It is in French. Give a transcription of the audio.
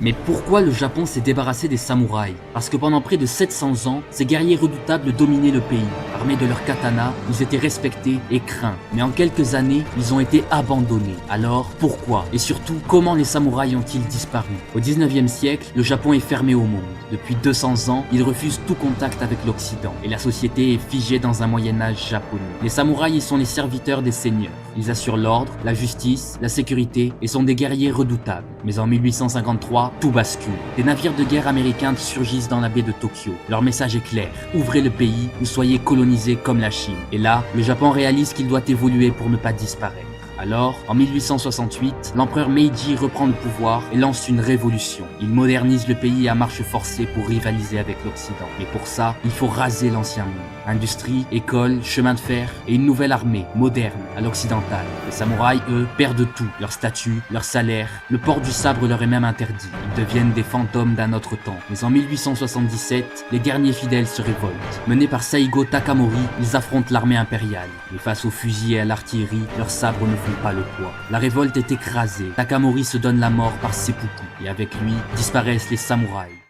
Mais pourquoi le Japon s'est débarrassé des samouraïs? Parce que pendant près de 700 ans, ces guerriers redoutables dominaient le pays. Armés de leurs katanas, ils étaient respectés et craints. Mais en quelques années, ils ont été abandonnés. Alors, pourquoi? Et surtout, comment les samouraïs ont-ils disparu? Au 19e siècle, le Japon est fermé au monde. Depuis 200 ans, il refuse tout contact avec l'Occident. Et la société est figée dans un Moyen-Âge japonais. Les samouraïs sont les serviteurs des seigneurs. Ils assurent l'ordre, la justice, la sécurité et sont des guerriers redoutables. Mais en 1853, tout bascule. Des navires de guerre américains surgissent dans la baie de Tokyo. Leur message est clair: ouvrez le pays ou soyez colonisés comme la Chine. Et là, le Japon réalise qu'il doit évoluer pour ne pas disparaître. Alors, en 1868, l'empereur Meiji reprend le pouvoir et lance une révolution. Il modernise le pays à marche forcée pour rivaliser avec l'Occident. Mais pour ça, il faut raser l'ancien monde. Industrie, école, chemin de fer et une nouvelle armée, moderne, à l'occidentale. Les samouraïs, eux, perdent tout. Leur statut, leur salaire, le port du sabre leur est même interdit. Ils deviennent des fantômes d'un autre temps. Mais en 1877, les derniers fidèles se révoltent. Menés par Saigo Takamori, ils affrontent l'armée impériale. Mais face aux fusils et à l'artillerie, leurs sabres ne font pas le poids. La révolte est écrasée. Takamori se donne la mort par seppuku. Et avec lui, disparaissent les samouraïs.